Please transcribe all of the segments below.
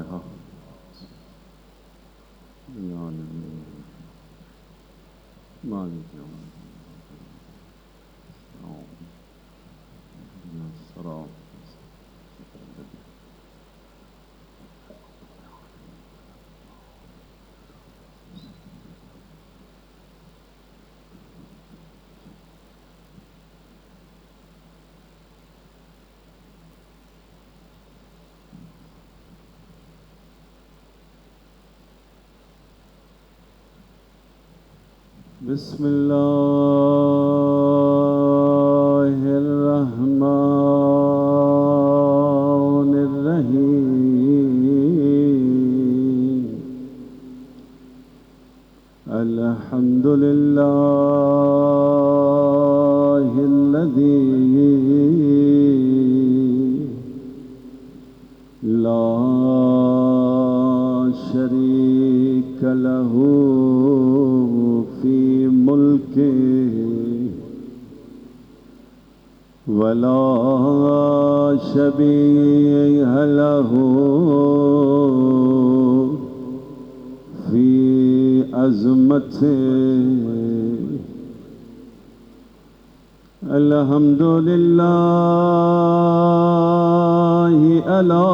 الفاتحة. مالك يوم الصراط. بسم الله الرحمن الرحيم. الحمد لله الذي لا شريك له في ملكه ولا شبيه له في عظمته. الحمد لله على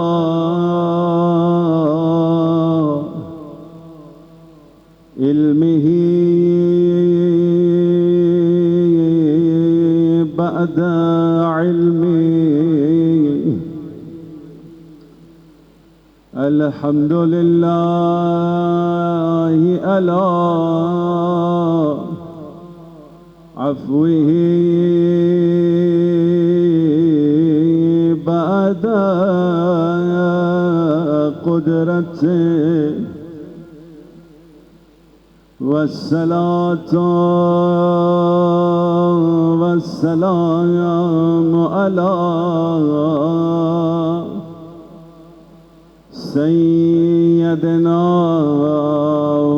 علمه بعد علمه. الحمد لله على عفوه بعد قدرته. والصلاة والسلام على سيدنا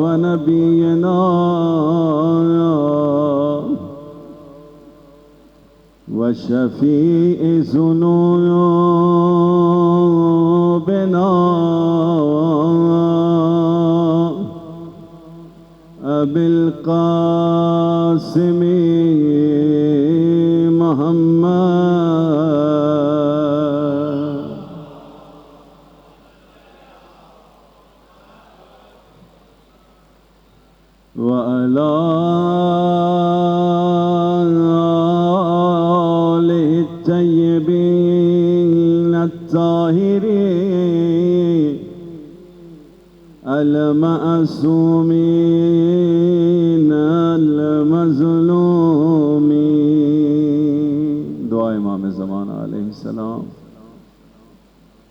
ونبينا وشفيع ذنوبنا أبي القاسم محمد وعلى آله الطيبين الطاهرين المعصومين المظلومين. دعا امام زمان علیہ السلام.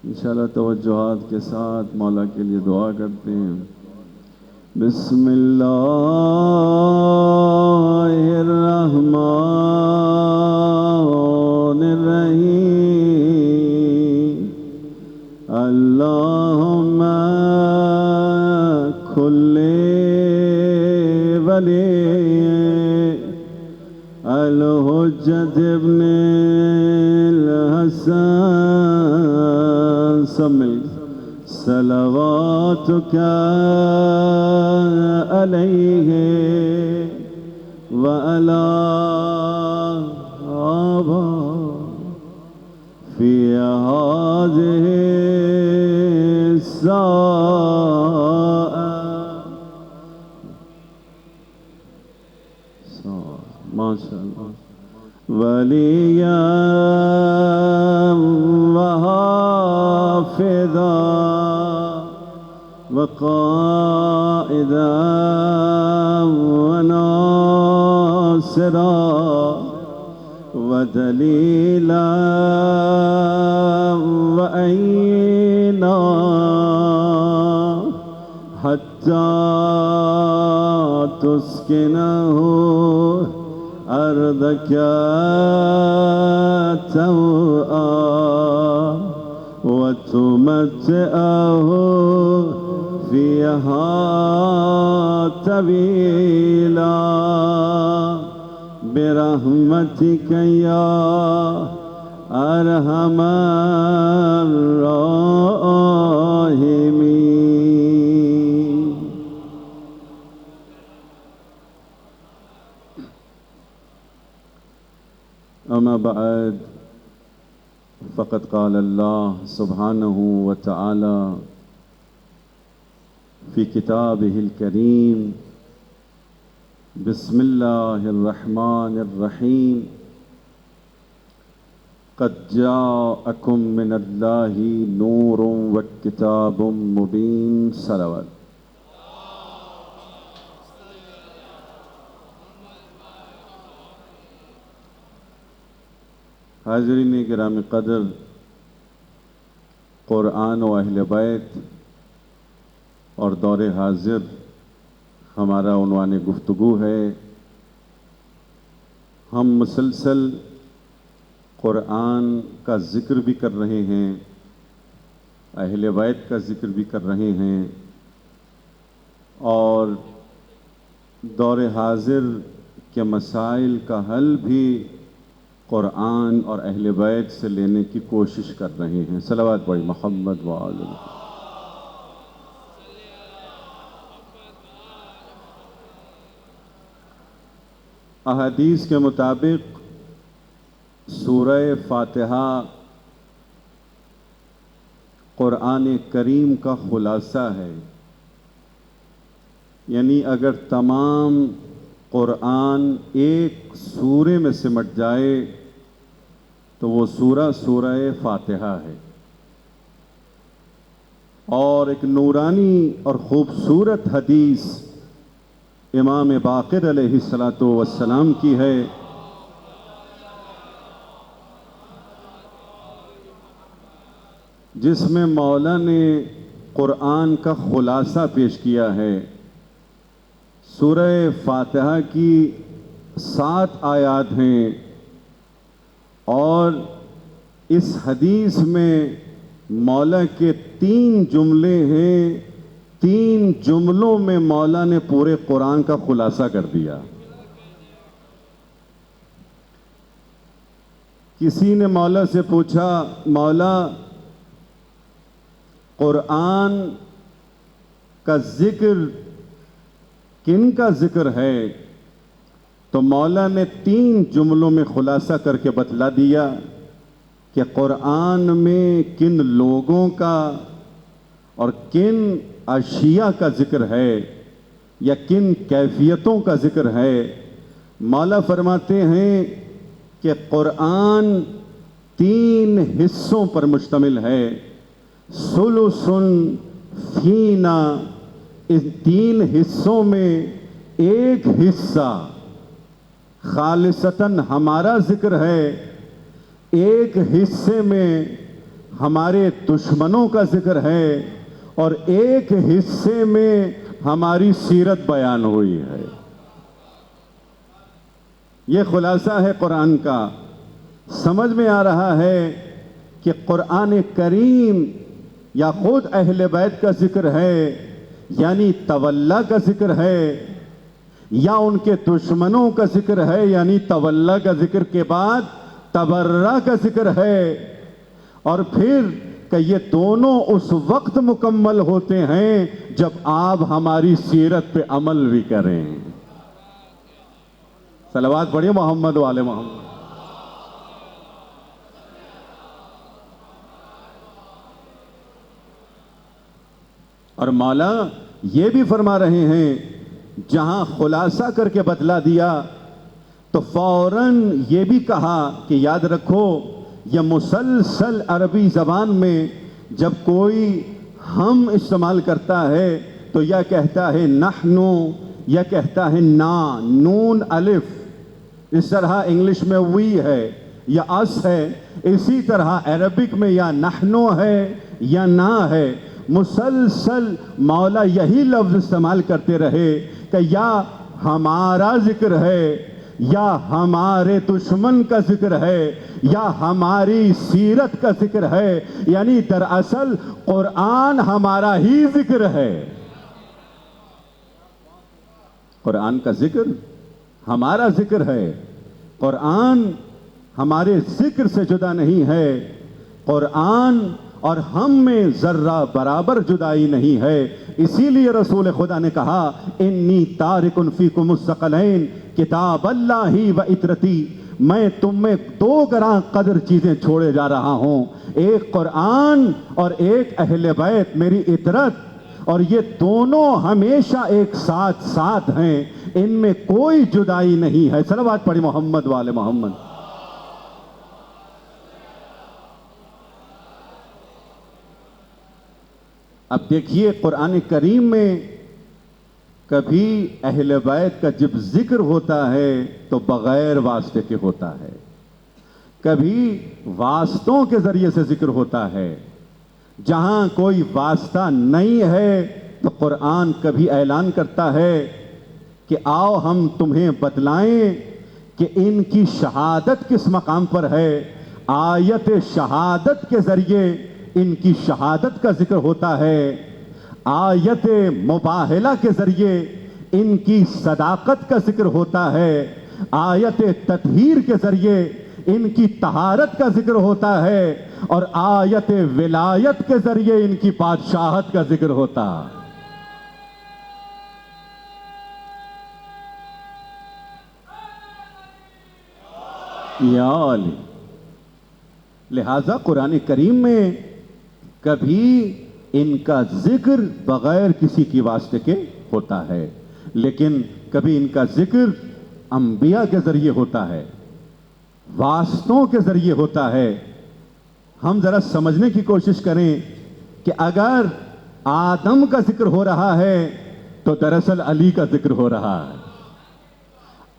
انشاءاللہ توجہات کے ساتھ مولا کے لیے دعا کرتے ہیں. بسم اللہ الرحمن الرحیم. اللہم کل ولی الحجت ابن الحسن سمل صلواتک علیہ وعلی آبائہ فی هذه الساعة. ماشاء اللہ. ولیا وحافظا وقائدا وناصرا ودلیلا وعینا حتی تسکنه أرضك توعا وتمتعه فيها طويلا برحمتك يا أرحم الراحمين. أما بعد فقد قال الله سبحانه وتعالى في كتابه الكريم بسم الله الرحمن الرحيم قد جاءكم من الله نور وكتاب مبين صلوات. حاضرین گرامی قدر، قرآن و اہل بیت اور دور حاضر ہمارا عنوان گفتگو ہے۔ ہم مسلسل قرآن کا ذکر بھی کر رہے ہیں، اہل بیت کا ذکر بھی کر رہے ہیں، اور دور حاضر کے مسائل کا حل بھی قرآن اور اہل بیت سے لینے کی کوشش کر رہے ہیں۔ صلوات پڑھی محمد وآل محمد۔ احادیث کے مطابق سورہ فاتحہ قرآن کریم کا خلاصہ ہے، یعنی اگر تمام قرآن ایک سورے میں سمٹ جائے تو وہ سورہ فاتحہ ہے، اور ایک نورانی اور خوبصورت حدیث امام باقر علیہ السلام کی ہے، جس میں مولا نے قرآن کا خلاصہ پیش کیا ہے۔ سورہ فاتحہ کی 7 آیات ہیں، اور اس حدیث میں مولا کے 3 جملے ہیں۔ 3 جملوں میں مولا نے پورے قرآن کا خلاصہ کر دیا۔ کسی نے مولا سے پوچھا، مولا قرآن کا ذکر کن کا ذکر ہے؟ تو مولا نے 3 جملوں میں خلاصہ کر کے بتلا دیا کہ قرآن میں کن لوگوں کا اور کن اشیاء کا ذکر ہے یا کن کیفیتوں کا ذکر ہے۔ مولا فرماتے ہیں کہ قرآن 3 حصوں پر مشتمل ہے۔ ثلث فینا، اس 3 حصوں میں ایک حصہ خالصتاً ہمارا ذکر ہے، ایک حصے میں ہمارے دشمنوں کا ذکر ہے، اور ایک حصے میں ہماری سیرت بیان ہوئی ہے۔ یہ خلاصہ ہے قرآن کا۔ سمجھ میں آ رہا ہے کہ قرآن کریم یا خود اہل بیت کا ذکر ہے، یعنی تولا کا ذکر ہے، یا ان کے دشمنوں کا ذکر ہے، یعنی تولا کا ذکر کے بعد تبرہ کا ذکر ہے، اور پھر کہ یہ دونوں اس وقت مکمل ہوتے ہیں جب آپ ہماری سیرت پہ عمل بھی کریں۔ صلوات پڑھیے محمد وآل محمد۔ اور مولا یہ بھی فرما رہے ہیں، جہاں خلاصہ کر کے بتلا دیا تو فوراً یہ بھی کہا کہ یاد رکھو، یہ مسلسل عربی زبان میں جب کوئی ہم استعمال کرتا ہے تو یا کہتا ہے نحنو، یا کہتا ہے نا، نون الف۔ اس طرح انگلش میں وی ہے یا اس ہے، اسی طرح عربک میں یا نحنو ہے یا نا ہے۔ مسلسل مولا یہی لفظ استعمال کرتے رہے کہ یا ہمارا ذکر ہے، یا ہمارے دشمن کا ذکر ہے، یا ہماری سیرت کا ذکر ہے، یعنی دراصل قرآن ہمارا ہی ذکر ہے۔ قرآن کا ذکر ہمارا ذکر ہے، قرآن ہمارے ذکر سے جدا نہیں ہے، قرآن اور ہم میں ذرہ برابر جدائی نہیں ہے۔ اسی لیے رسول خدا نے کہا انی تارک فیکم الثقلین کتاب اللہ و اطرتی، میں تم میں دو گراں قدر چیزیں چھوڑے جا رہا ہوں، ایک قرآن اور ایک اہل بیت میری اطرت، اور یہ دونوں ہمیشہ ایک ساتھ ساتھ ہیں، ان میں کوئی جدائی نہیں ہے۔ صلوات پڑھی محمد والے محمد۔ اب دیکھیے قرآن کریم میں کبھی اہل بیت کا جب ذکر ہوتا ہے تو بغیر واسطے کے ہوتا ہے، کبھی واسطوں کے ذریعے سے ذکر ہوتا ہے۔ جہاں کوئی واسطہ نہیں ہے تو قرآن کبھی اعلان کرتا ہے کہ آؤ ہم تمہیں بتلائیں کہ ان کی شہادت کس مقام پر ہے۔ آیت شہادت کے ذریعے ان کی شہادت کا ذکر ہوتا ہے، آیت مباہلہ کے ذریعے ان کی صداقت کا ذکر ہوتا ہے، آیت تطہیر کے ذریعے ان کی طہارت کا ذکر ہوتا ہے، اور آیت ولایت کے ذریعے ان کی بادشاہت کا ذکر ہوتا۔ یا علی، لہذا قرآن کریم میں کبھی ان کا ذکر بغیر کسی کی واسطے کے ہوتا ہے، لیکن کبھی ان کا ذکر انبیاء کے ذریعے ہوتا ہے، واسطوں کے ذریعے ہوتا ہے۔ ہم ذرا سمجھنے کی کوشش کریں کہ اگر آدم کا ذکر ہو رہا ہے تو دراصل علی کا ذکر ہو رہا ہے،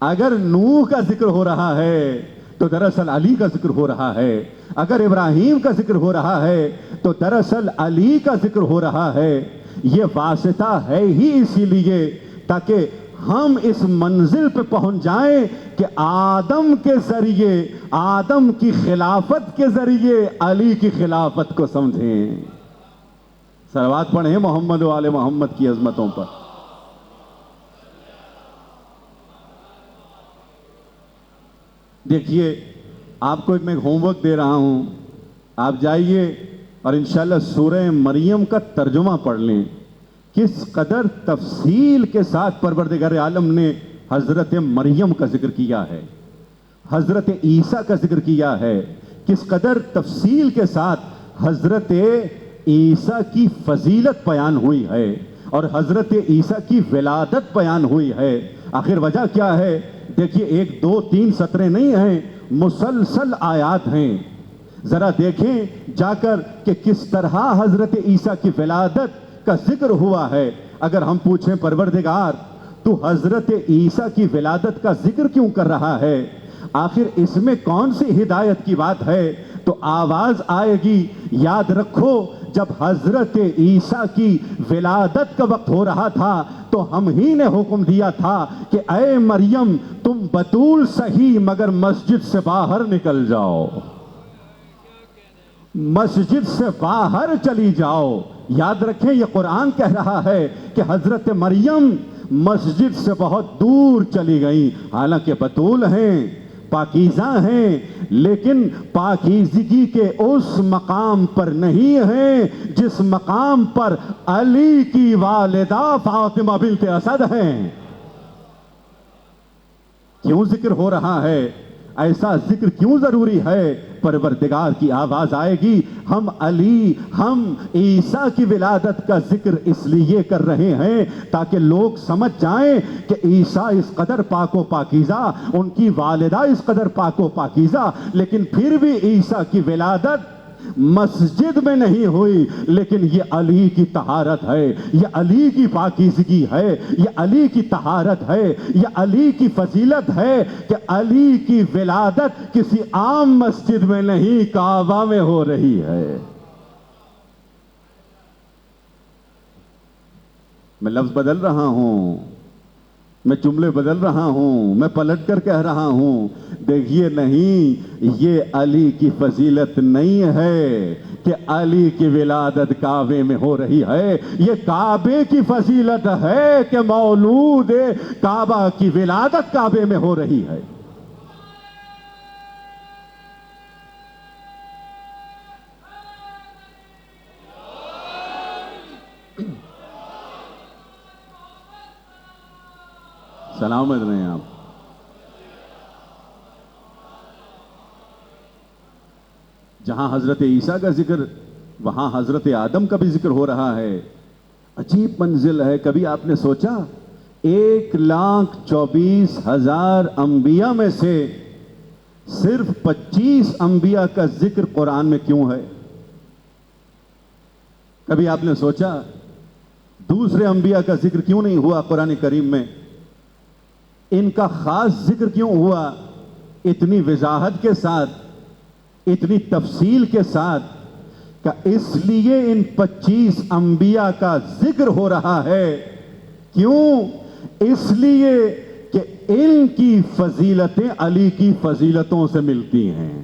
اگر نوح کا ذکر ہو رہا ہے تو دراصل علی کا ذکر ہو رہا ہے، اگر ابراہیم کا ذکر ہو رہا ہے تو دراصل علی کا ذکر ہو رہا ہے۔ یہ واسطہ ہے ہی اسی لیے تاکہ ہم اس منزل پہ پہنچ جائیں کہ آدم کے ذریعے، آدم کی خلافت کے ذریعے علی کی خلافت کو سمجھیں۔ صلوات پڑھیں محمد و آل محمد کی عظمتوں پر۔ دیکھیے آپ کو میں ہوم ورک دے رہا ہوں، آپ جائیے اور انشاءاللہ سورہ مریم کا ترجمہ پڑھ لیں۔ کس قدر تفصیل کے ساتھ پروردگار عالم نے حضرت مریم کا ذکر کیا ہے، حضرت عیسیٰ کا ذکر کیا ہے، کس قدر تفصیل کے ساتھ حضرت عیسیٰ کی فضیلت بیان ہوئی ہے اور حضرت عیسیٰ کی ولادت بیان ہوئی ہے۔ آخر وجہ کیا ہے؟ دیکھیے ایک دو تین سطریں نہیں ہیں، مسلسل آیات ہیں۔ ذرا دیکھیں جا کر کہ کس طرح حضرت عیسیٰ کی ولادت کا ذکر ہوا ہے۔ اگر ہم پوچھیں پروردگار تو حضرت عیسیٰ کی ولادت کا ذکر کیوں کر رہا ہے، آخر اس میں کون سی ہدایت کی بات ہے، تو آواز آئے گی، یاد رکھو جب حضرت عیسیٰ کی ولادت کا وقت ہو رہا تھا تو ہم ہی نے حکم دیا تھا کہ اے مریم تم بطول صحیح مگر مسجد سے باہر نکل جاؤ، مسجد سے باہر چلی جاؤ۔ یاد رکھیں یہ قرآن کہہ رہا ہے کہ حضرت مریم مسجد سے بہت دور چلی گئی، حالانکہ بطول ہیں، پاکیزہ ہیں، لیکن پاکیزگی کے اس مقام پر نہیں ہیں جس مقام پر علی کی والدہ فاطمہ بنت اسد ہیں۔ کیوں ذکر ہو رہا ہے؟ ایسا ذکر کیوں ضروری ہے؟ پروردگار کی آواز آئے گی، ہم علی، ہم عیسیٰ کی ولادت کا ذکر اس لیے کر رہے ہیں تاکہ لوگ سمجھ جائیں کہ عیسیٰ اس قدر پاک و پاکیزہ، ان کی والدہ اس قدر پاک و پاکیزہ، لیکن پھر بھی عیسیٰ کی ولادت مسجد میں نہیں ہوئی، لیکن یہ علی کی طہارت ہے، یہ علی کی پاکیزگی ہے، یہ علی کی طہارت ہے، یہ علی کی فضیلت ہے کہ علی کی ولادت کسی عام مسجد میں نہیں کعبہ میں ہو رہی ہے۔ میں لفظ بدل رہا ہوں، میں جملے بدل رہا ہوں، میں پلٹ کر کہہ رہا ہوں، دیکھیے نہیں، یہ علی کی فضیلت نہیں ہے کہ علی کی ولادت کعبے میں ہو رہی ہے، یہ کعبے کی فضیلت ہے کہ مولود کعبہ کی ولادت کعبے میں ہو رہی ہے۔ سلامت رہیں آپ۔ جہاں حضرت عیسیٰ کا ذکر وہاں حضرت آدم کا بھی ذکر ہو رہا ہے. عجیب منزل ہے. کبھی آپ نے سوچا 1,24,000 انبیاء میں سے صرف 25 انبیاء کا ذکر قرآن میں کیوں ہے؟ کبھی آپ نے سوچا دوسرے انبیاء کا ذکر کیوں نہیں ہوا قرآن کریم میں؟ ان کا خاص ذکر کیوں ہوا اتنی وضاحت کے ساتھ، اتنی تفصیل کے ساتھ؟ کہ اس لیے ان 25 انبیاء کا ذکر ہو رہا ہے. کیوں؟ اس لیے کہ ان کی فضیلتیں علی کی فضیلتوں سے ملتی ہیں.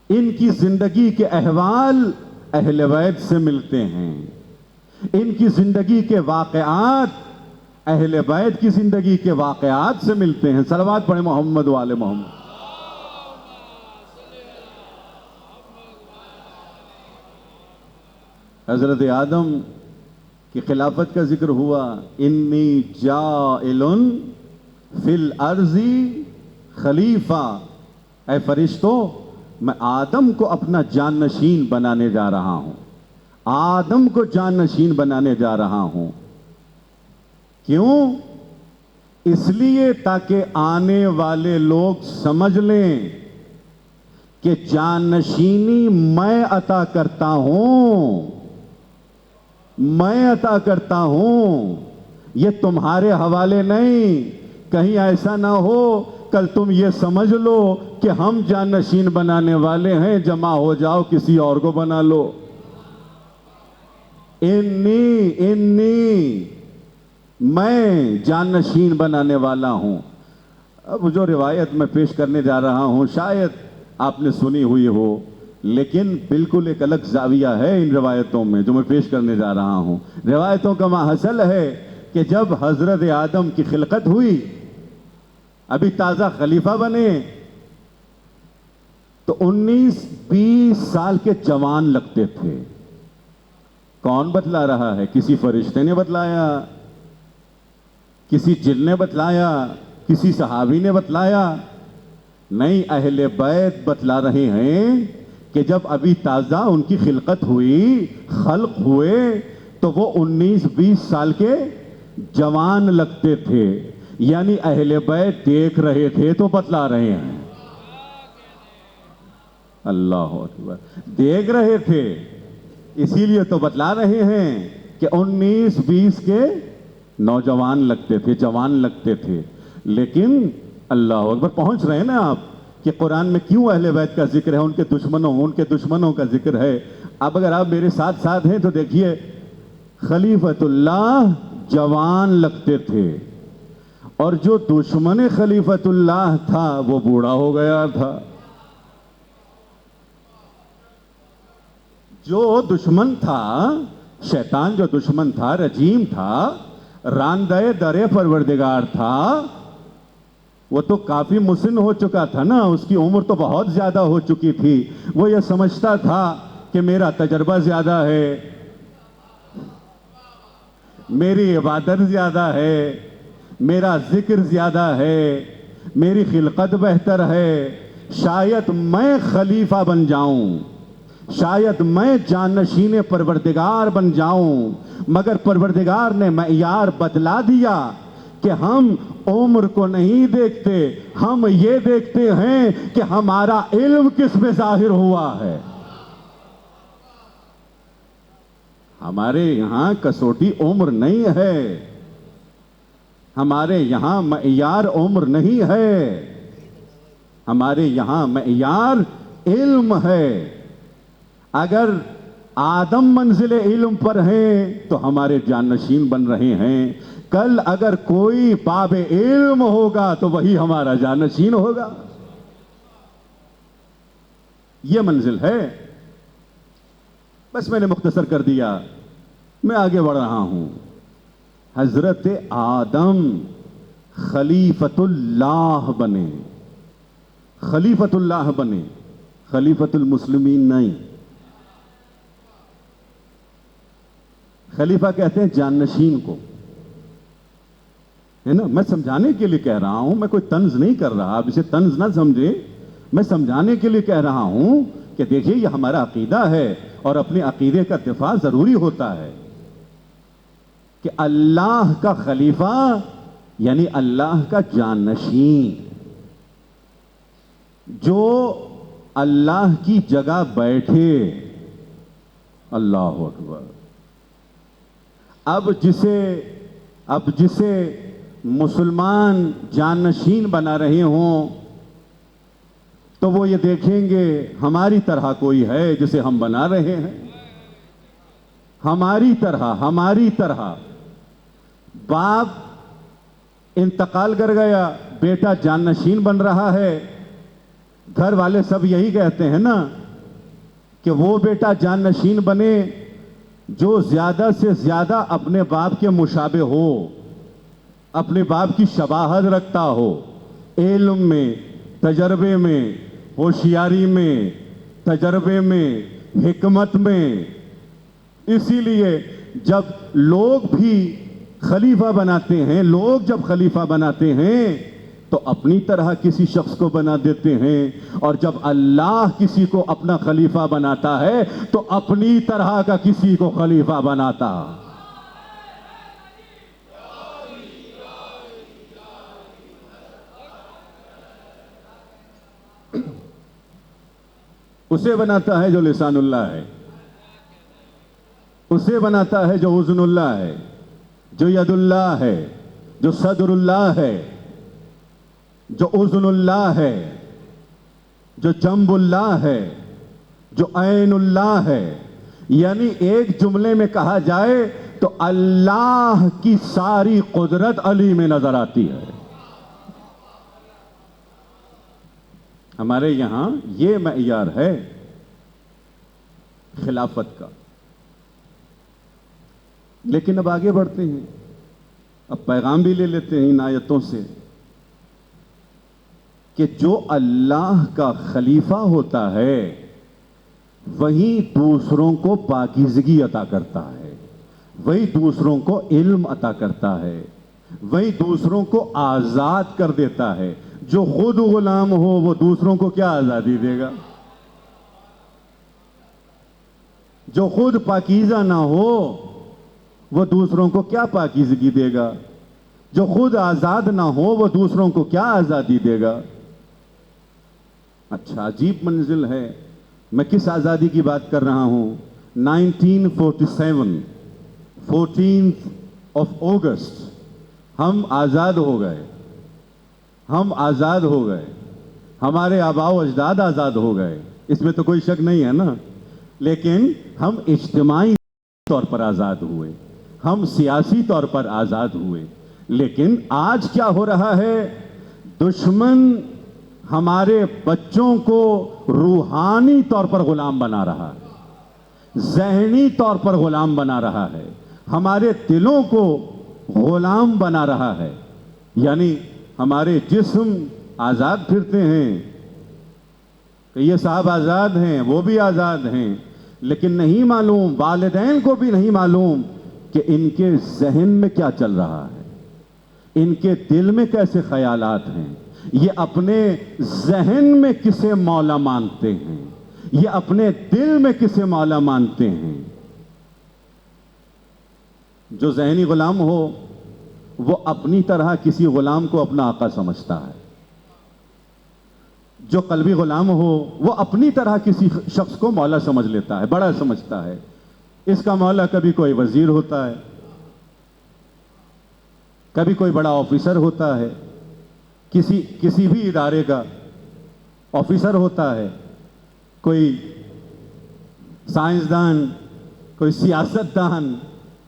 ان کی زندگی کے احوال اہل بیت سے ملتے ہیں. ان کی زندگی کے واقعات اہل بیت کی زندگی کے واقعات سے ملتے ہیں. صلوات پڑھیں محمد وآل محمد. حضرت آدم کی خلافت کا ذکر ہوا. انی جاعل فی الارض خلیفہ. اے فرشتوں، میں آدم کو اپنا جانشین بنانے جا رہا ہوں. آدم کو جانشین بنانے جا رہا ہوں. کیوں؟ اس لیے تاکہ آنے والے لوگ سمجھ لیں کہ جانشینی میں عطا کرتا ہوں. میں عطا کرتا ہوں، یہ تمہارے حوالے نہیں. کہیں ایسا نہ ہو کل تم یہ سمجھ لو کہ ہم جانشین بنانے والے ہیں، جمع ہو جاؤ کسی اور کو بنا لو. انی میں جانشین بنانے والا ہوں. اب جو روایت میں پیش کرنے جا رہا ہوں شاید آپ نے سنی ہوئی ہو، لیکن بالکل ایک الگ زاویہ ہے ان روایتوں میں جو میں پیش کرنے جا رہا ہوں. روایتوں کا ماحصل ہے کہ جب حضرت آدم کی خلقت ہوئی، ابھی تازہ خلیفہ بنے، تو 19-20 سال کے جوان لگتے تھے. کون بتلا رہا ہے؟ کسی فرشتے نے بتلایا، کسی جن نے بتلایا، کسی صحابی نے بتلایا؟ نہیں، اہل بیت بتلا رہے ہیں کہ جب ابھی تازہ ان کی خلقت ہوئی، خلق ہوئے، تو وہ 19-20 سال کے جوان لگتے تھے. یعنی اہل بیت دیکھ رہے تھے تو بتلا رہے ہیں. اللہ اکبر. دیکھ رہے تھے اسی لیے تو بتلا رہے ہیں کہ 19-20 کے نوجوان لگتے تھے، جوان لگتے تھے. لیکن اللہ اکبر، پہنچ رہے ہیں نا آپ کہ قرآن میں کیوں اہل بیت کا ذکر ہے، ان کے دشمنوں کا ذکر ہے. اب اگر آپ میرے ساتھ ہیں تو دیکھیے، خلیفۃ اللہ جوان لگتے تھے اور جو دشمن خلیفۃ اللہ تھا وہ بوڑھا ہو گیا تھا. جو دشمن تھا، شیطان جو دشمن تھا، رجیم تھا، راندہ در پروردگار تھا، وہ تو کافی مسن ہو چکا تھا نا. اس کی عمر تو بہت زیادہ ہو چکی تھی. وہ یہ سمجھتا تھا کہ میرا تجربہ زیادہ ہے، میری عبادت زیادہ ہے، میرا ذکر زیادہ ہے، میری خلقت بہتر ہے، شاید میں خلیفہ بن جاؤں، شاید میں جانشین پروردگار بن جاؤں. مگر پروردگار نے معیار بدلا دیا کہ ہم عمر کو نہیں دیکھتے، ہم یہ دیکھتے ہیں کہ ہمارا علم کس میں ظاہر ہوا ہے. ہمارے یہاں کسوٹی عمر نہیں ہے، ہمارے یہاں معیار عمر نہیں ہے، ہمارے یہاں معیار علم ہے. اگر آدم منزل علم پر ہیں تو ہمارے جانشین بن رہے ہیں. کل اگر کوئی باب علم ہوگا تو وہی ہمارا جانشین ہوگا. یہ منزل ہے. بس میں نے مختصر کر دیا، میں آگے بڑھ رہا ہوں. حضرت آدم خلیفۃ اللہ بنے، خلیفۃ اللہ بنے، خلیفۃ المسلمین نہیں. خلیفہ کہتے ہیں جانشین کو، ہے نا. میں سمجھانے کے لیے کہہ رہا ہوں، میں کوئی طنز نہیں کر رہا، آپ اسے طنز نہ سمجھیں. میں سمجھانے کے لیے کہہ رہا ہوں کہ دیکھیے یہ ہمارا عقیدہ ہے اور اپنے عقیدے کا دفاع ضروری ہوتا ہے کہ اللہ کا خلیفہ یعنی اللہ کا جانشین جو اللہ کی جگہ بیٹھے. اللہ اکبر. اب جسے مسلمان جانشین بنا رہے ہوں تو وہ یہ دیکھیں گے ہماری طرح کوئی ہے جسے ہم بنا رہے ہیں. ہماری طرح باپ انتقال کر گیا, بیٹا جانشین بن رہا ہے. گھر والے سب یہی کہتے ہیں نا کہ وہ بیٹا جانشین بنے جو زیادہ سے زیادہ اپنے باپ کے مشابہ ہو, اپنے باپ کی شباہت رکھتا ہو, علم میں, تجربے میں, ہوشیاری میں, تجربے میں, حکمت میں. اسی لیے جب لوگ بھی خلیفہ بناتے ہیں تو اپنی طرح کسی شخص کو بنا دیتے ہیں, اور جب اللہ کسی کو اپنا خلیفہ بناتا ہے تو اپنی طرح کا کسی کو خلیفہ بناتا. اسے بناتا ہے جو لسان اللہ ہے, اسے بناتا ہے جو اذن اللہ ہے, جو ید اللہ ہے, جو صدر اللہ ہے, جو اذن اللہ ہے, جو جنب اللہ ہے, جو عین اللہ ہے. یعنی ایک جملے میں کہا جائے تو اللہ کی ساری قدرت علی میں نظر آتی ہے. ہمارے یہاں یہ معیار ہے خلافت کا. لیکن اب آگے بڑھتے ہیں, اب پیغام بھی لے لیتے ہیں ان آیتوں سے کہ جو اللہ کا خلیفہ ہوتا ہے وہی دوسروں کو پاکیزگی عطا کرتا ہے, وہی دوسروں کو علم عطا کرتا ہے, وہی دوسروں کو آزاد کر دیتا ہے. جو خود غلام ہو وہ دوسروں کو کیا آزادی دے گا؟ جو خود پاکیزہ نہ ہو وہ دوسروں کو کیا پاکیزگی دے گا؟ جو خود آزاد نہ ہو وہ دوسروں کو کیا آزادی دے گا؟ اچھا, عجیب منزل ہے. میں کس آزادی کی بات کر رہا ہوں؟ 1947 14th of August ہم آزاد ہو گئے, ہمارے آباء و اجداد آزاد ہو گئے, اس میں تو کوئی شک نہیں ہے نا. لیکن ہم اجتماعی طور پر آزاد ہوئے, ہم سیاسی طور پر آزاد ہوئے. لیکن آج کیا ہو رہا ہے؟ دشمن ہمارے بچوں کو روحانی طور پر غلام بنا رہا ہے, ذہنی طور پر غلام بنا رہا ہے, ہمارے دلوں کو غلام بنا رہا ہے. یعنی ہمارے جسم آزاد پھرتے ہیں کہ یہ صاحب آزاد ہیں, وہ بھی آزاد ہیں, لیکن نہیں معلوم, والدین کو بھی نہیں معلوم کہ ان کے ذہن میں کیا چل رہا ہے, ان کے دل میں کیسے خیالات ہیں, یہ اپنے ذہن میں کسے مولا مانتے ہیں, یہ اپنے دل میں کسے مولا مانتے ہیں. جو ذہنی غلام ہو وہ اپنی طرح کسی غلام کو اپنا آقا سمجھتا ہے. جو قلبی غلام ہو وہ اپنی طرح کسی شخص کو مولا سمجھ لیتا ہے, بڑا سمجھتا ہے. اس کا مولا کبھی کوئی وزیر ہوتا ہے, کبھی کوئی بڑا آفیسر ہوتا ہے, کسی بھی ادارے کا آفیسر ہوتا ہے, کوئی سائنسدان, کوئی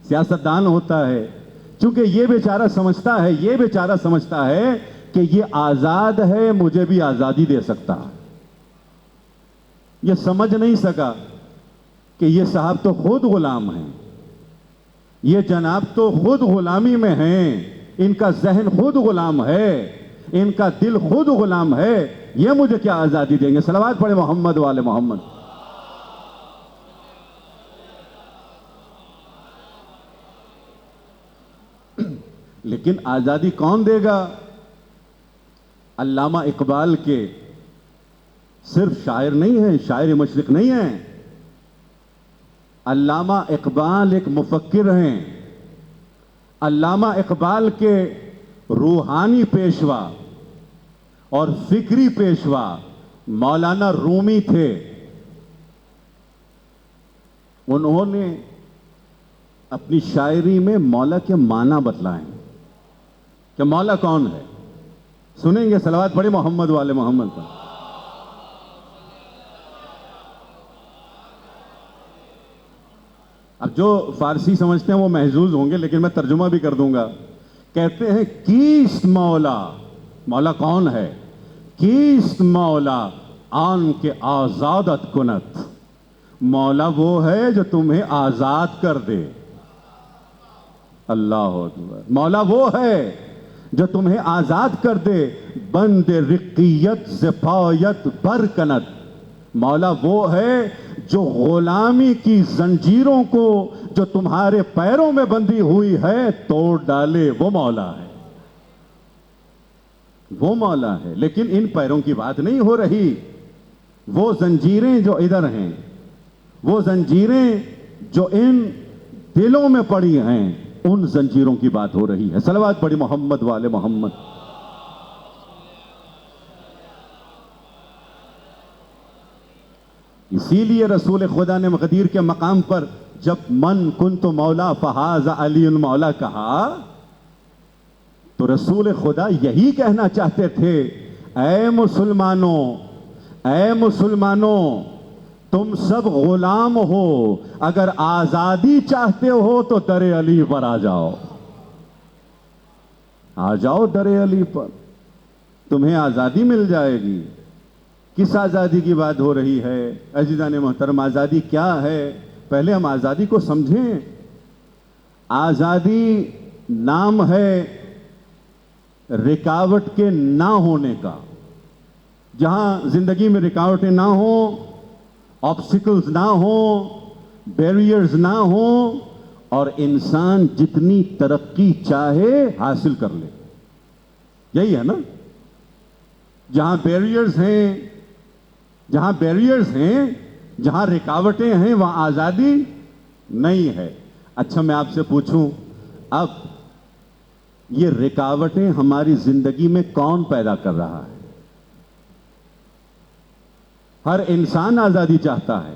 سیاستدان ہوتا ہے. چونکہ یہ بیچارہ سمجھتا ہے کہ یہ آزاد ہے, مجھے بھی آزادی دے سکتا ہے. یہ سمجھ نہیں سکا کہ یہ صاحب تو خود غلام ہیں, یہ جناب تو خود غلامی میں ہیں, ان کا ذہن خود غلام ہے, ان کا دل خود غلام ہے, یہ مجھے کیا آزادی دیں گے؟ صلوات پڑھیں محمد والے محمد. لیکن آزادی کون دے گا؟ علامہ اقبال کے صرف شاعر نہیں ہے، شاعر مشرق نہیں ہے، علامہ اقبال ایک مفکر ہیں. علامہ اقبال کے روحانی پیشوا اور فکری پیشوا مولانا رومی تھے. انہوں نے اپنی شاعری میں مولا کے معنی بتلائے کہ مولا کون ہے. سنیں گے صلوات پڑھیں محمد والے محمد پر. اب جو فارسی سمجھتے ہیں وہ محظوظ ہوں گے، لیکن میں ترجمہ بھی کر دوں گا. کہتے ہیں کیست مولا، مولا کون ہے؟ کیست مولا آن کے آزادت کنت، مولا وہ ہے جو تمہیں آزاد کر دے. اللہ اکبر. مولا وہ ہے جو تمہیں آزاد کر دے، بند رقیت زفایت برکنت. مولا وہ ہے جو غلامی کی زنجیروں کو جو تمہارے پیروں میں بندھی ہوئی ہے توڑ ڈالے. وہ مولا ہے، وہ مولا ہے. لیکن ان پیروں کی بات نہیں ہو رہی. وہ زنجیریں جو ادھر ہیں، وہ زنجیریں جو ان دلوں میں پڑی ہیں، ان زنجیروں کی بات ہو رہی ہے. صلوات پڑھی محمد والے محمد. اسی لیے رسول خدا نے غدیر کے مقام پر جب من کنت مولا فہذا علی مولا کہا تو رسول خدا یہی کہنا چاہتے تھے، اے مسلمانوں، اے مسلمانوں، تم سب غلام ہو، اگر آزادی چاہتے ہو تو در علی پر آ جاؤ. آ جاؤ در علی پر، تمہیں آزادی مل جائے گی. کس آزادی کی بات ہو رہی ہے عزیزان محترم؟ آزادی کیا ہے؟ پہلے ہم آزادی کو سمجھیں. آزادی نام ہے رکاوٹ کے نہ ہونے کا. جہاں زندگی میں رکاوٹیں نہ ہوں، آبسٹیکلز نہ ہوں، بیریئرز نہ ہوں، اور انسان جتنی ترقی چاہے حاصل کر لے. یہی ہے نا؟ جہاں بیریئرز ہیں، جہاں بیریئرز ہیں، جہاں رکاوٹیں ہیں، وہاں آزادی نہیں ہے. اچھا میں آپ سے پوچھوں، اب یہ رکاوٹیں ہماری زندگی میں کون پیدا کر رہا ہے؟ ہر انسان آزادی چاہتا ہے،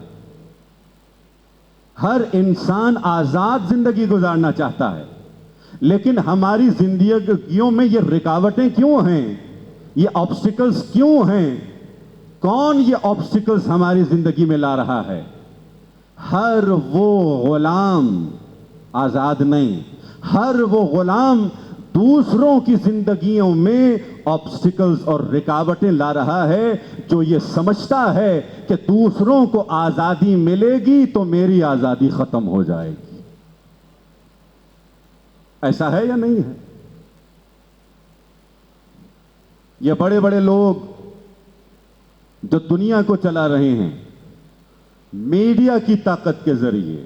ہر انسان آزاد زندگی گزارنا چاہتا ہے. لیکن ہماری زندگیوں میں یہ رکاوٹیں کیوں ہیں؟ یہ آبسٹیکلز کیوں ہیں؟ کون یہ آبسٹیکلز ہماری زندگی میں لا رہا ہے؟ ہر وہ غلام آزاد نہیں، ہر وہ غلام دوسروں کی زندگیوں میں آبسٹیکلز اور رکاوٹیں لا رہا ہے، جو یہ سمجھتا ہے کہ دوسروں کو آزادی ملے گی تو میری آزادی ختم ہو جائے گی. ایسا ہے یا نہیں ہے؟ یہ بڑے بڑے لوگ جو دنیا کو چلا رہے ہیں، میڈیا کی طاقت کے ذریعے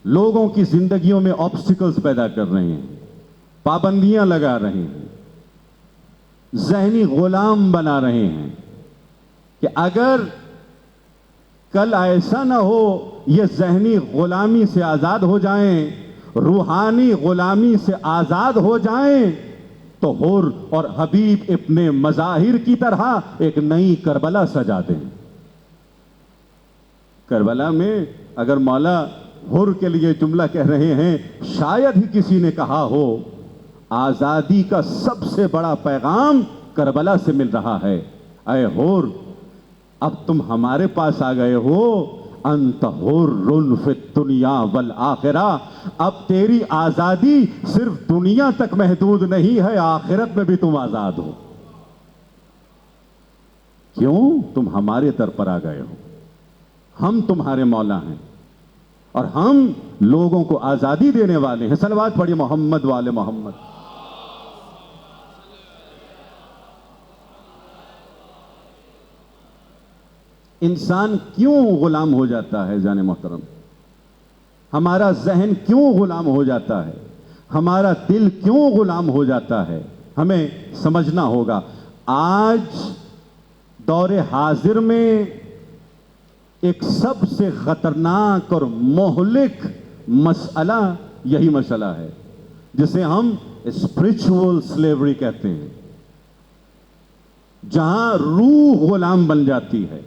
لوگوں کی زندگیوں میں آبسٹیکلز پیدا کر رہے ہیں، پابندیاں لگا رہے ہیں، ذہنی غلام بنا رہے ہیں کہ اگر کل ایسا نہ ہو یہ ذہنی غلامی سے آزاد ہو جائیں، روحانی غلامی سے آزاد ہو جائیں تو حر اور حبیب ابن مظاہر کی طرح ایک نئی کربلا سجا دیں. کربلا میں اگر مولا حر کے لیے جملہ کہہ رہے ہیں، شاید ہی کسی نے کہا ہو آزادی کا سب سے بڑا پیغام کربلا سے مل رہا ہے. اے حر، اب تم ہمارے پاس آ گئے ہو، انت حر فی الدنیا والآخرہ. اب تیری آزادی صرف دنیا تک محدود نہیں ہے، آخرت میں بھی تم آزاد ہو. کیوں؟ تم ہمارے در پر آ گئے ہو، ہم تمہارے مولا ہیں اور ہم لوگوں کو آزادی دینے والے ہیں. صلوات پڑھی محمد والے محمد. انسان کیوں غلام ہو جاتا ہے جان محترم؟ ہمارا ذہن کیوں غلام ہو جاتا ہے؟ ہمارا دل کیوں غلام ہو جاتا ہے؟ ہمیں سمجھنا ہوگا. آج دور حاضر میں ایک سب سے خطرناک اور مہلک مسئلہ یہی مسئلہ ہے جسے ہم اسپرچول سلیوری کہتے ہیں، جہاں روح غلام بن جاتی ہے،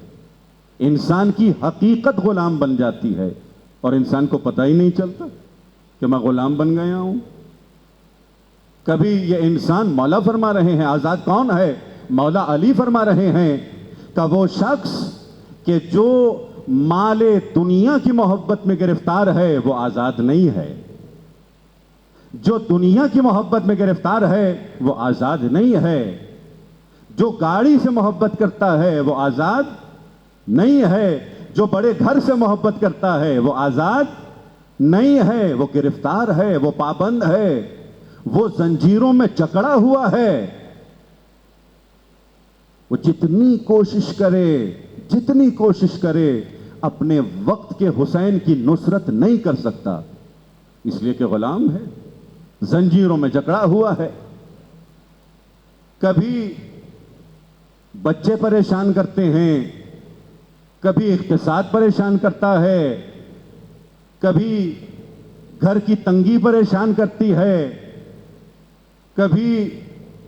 انسان کی حقیقت غلام بن جاتی ہے اور انسان کو پتہ ہی نہیں چلتا کہ میں غلام بن گیا ہوں۔ کبھی یہ انسان، مولا فرما رہے ہیں آزاد کون ہے؟ مولا علی فرما رہے ہیں کہ وہ شخص کہ جو مال دنیا کی محبت میں گرفتار ہے وہ آزاد نہیں ہے، جو دنیا کی محبت میں گرفتار ہے وہ آزاد نہیں ہے، جو گاڑی سے محبت کرتا ہے وہ آزاد نہیں ہے، جو بڑے گھر سے محبت کرتا ہے وہ آزاد نہیں ہے، وہ گرفتار ہے، وہ پابند ہے، وہ زنجیروں میں جکڑا ہوا ہے۔ وہ جتنی کوشش کرے اپنے وقت کے حسین کی نصرت نہیں کر سکتا، اس لیے کہ غلام ہے، زنجیروں میں جکڑا ہوا ہے۔ کبھی بچے پریشان کرتے ہیں، کبھی اقتصاد پریشان کرتا ہے، کبھی گھر کی تنگی پریشان کرتی ہے، کبھی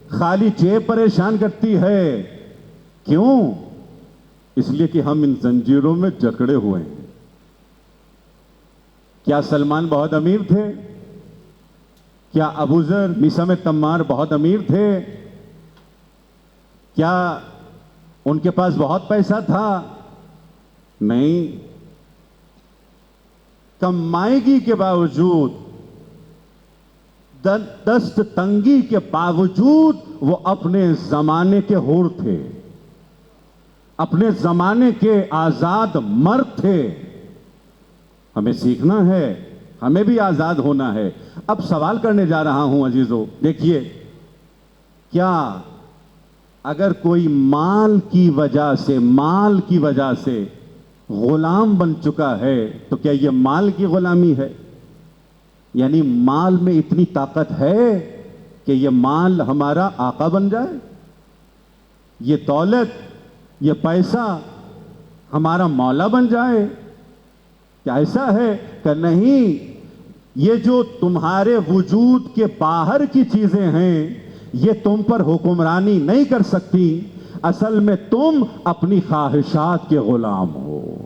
خالی جیب پریشان کرتی ہے۔ کیوں؟ اس لیے کہ ہم ان زنجیروں میں جکڑے ہوئے ہیں۔ کیا سلمان بہت امیر تھے؟ کیا ابو ذر میثم تمار بہت امیر تھے؟ کیا ان کے پاس بہت پیسہ تھا؟ نہیں، کمائیگی کے باوجود، دست تنگی کے باوجود وہ اپنے زمانے کے حور تھے، اپنے زمانے کے آزاد مرد تھے۔ ہمیں سیکھنا ہے، ہمیں بھی آزاد ہونا ہے۔ اب سوال کرنے جا رہا ہوں عزیزو، دیکھیے، کیا اگر کوئی مال کی وجہ سے غلام بن چکا ہے تو کیا یہ مال کی غلامی ہے؟ یعنی مال میں اتنی طاقت ہے کہ یہ مال ہمارا آقا بن جائے، یہ دولت، یہ پیسہ ہمارا مولا بن جائے؟ کیا ایسا ہے؟ کہ نہیں، یہ جو تمہارے وجود کے باہر کی چیزیں ہیں یہ تم پر حکمرانی نہیں کر سکتی، اصل میں تم اپنی خواہشات کے غلام ہو۔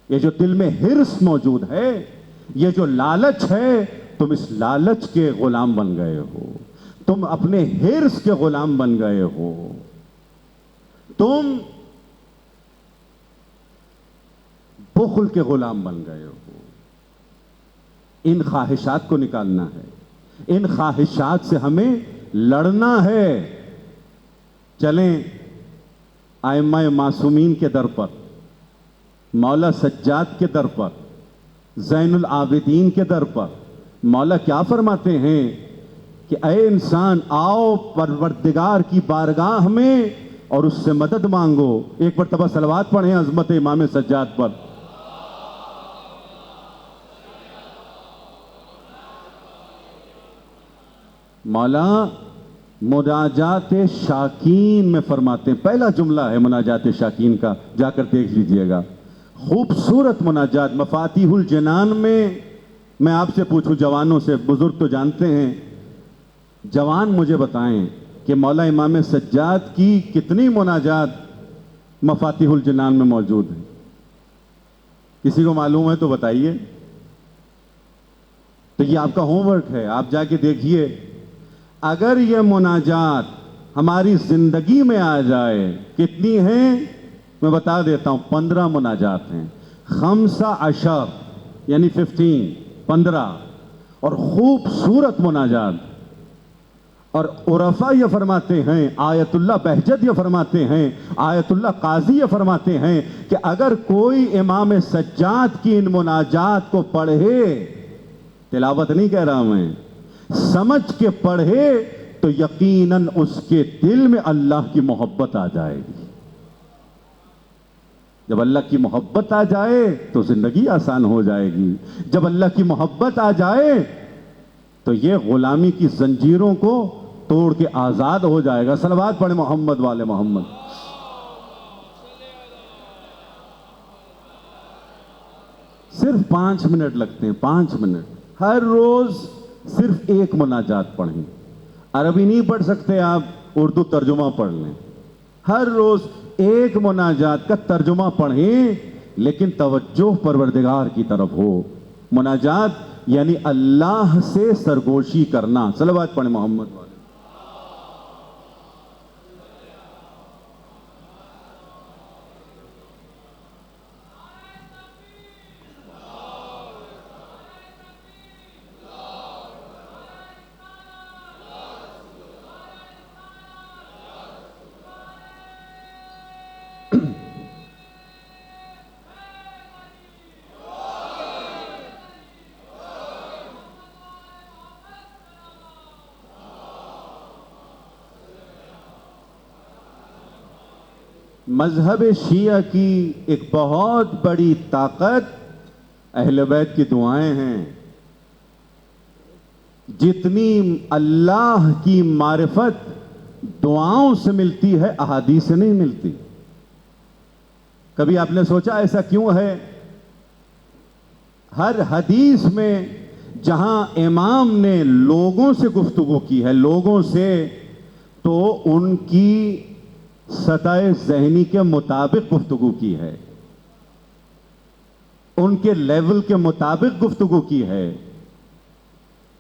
یہ جو دل میں ہرس موجود ہے، یہ جو لالچ ہے، تم اس لالچ کے غلام بن گئے ہو، تم اپنے ہرس کے غلام بن گئے ہو، تم بخل کے غلام بن گئے ہو۔ ان خواہشات کو نکالنا ہے، ان خواہشات سے ہمیں لڑنا ہے۔ چلیں ائمہ معصومین کے در پر، مولا سجاد کے در پر، زین العابدین کے در پر، مولا کیا فرماتے ہیں کہ اے انسان، آؤ پروردگار کی بارگاہ میں اور اس سے مدد مانگو۔ ایک مرتبہ صلوات پڑھیں عظمت امام سجاد پر۔ مولا مناجات شاکین میں فرماتے ہیں، پہلا جملہ ہے مناجات شاکین کا، جا کر دیکھ لیجئے گا، خوبصورت مناجات مفاتیح الجنان میں آپ سے پوچھوں، جوانوں سے، بزرگ تو جانتے ہیں، جوان مجھے بتائیں کہ مولا امام سجاد کی کتنی مناجات مفاتیح الجنان میں موجود ہیں؟ کسی کو معلوم ہے تو بتائیے۔ تو یہ آپ کا ہوم ورک ہے، آپ جا کے دیکھیے۔ اگر یہ مناجات ہماری زندگی میں آ جائے، کتنی ہیں میں بتا دیتا ہوں، 15 مناجات ہیں، 15 یعنی 15 اور خوبصورت مناجات۔ اور عرفاء یہ فرماتے ہیں، آیت اللہ بہجت یہ فرماتے ہیں، آیت اللہ قاضی یہ فرماتے ہیں کہ اگر کوئی امام سجاد کی ان مناجات کو پڑھے، تلاوت نہیں کہہ رہا میں، سمجھ کے پڑھے، تو یقیناً اس کے دل میں اللہ کی محبت آ جائے گی۔ جب اللہ کی محبت آ جائے تو زندگی آسان ہو جائے گی۔ جب اللہ کی محبت آ جائے تو یہ غلامی کی زنجیروں کو توڑ کے آزاد ہو جائے گا. صلوات پڑھیں محمد والے محمد. صرف 5 منٹ لگتے ہیں, 5 منٹ. ہر روز صرف ایک مناجات پڑھیں. عربی نہیں پڑھ سکتے آپ, اردو ترجمہ پڑھ لیں. ہر روز ایک مناجات کا ترجمہ پڑھیں, لیکن توجہ پروردگار کی طرف ہو. مناجات یعنی اللہ سے سرگوشی کرنا. صلوات پڑھیں محمد والے. مذہب شیعہ کی ایک بہت بڑی طاقت اہل بیت کی دعائیں ہیں. جتنی اللہ کی معرفت دعاؤں سے ملتی ہے, احادیث سے نہیں ملتی. کبھی آپ نے سوچا ایسا کیوں ہے؟ ہر حدیث میں جہاں امام نے لوگوں سے گفتگو کی ہے, لوگوں سے, تو ان کی سطح ذہنی کے مطابق گفتگو کی ہے, ان کے لیول کے مطابق گفتگو کی ہے.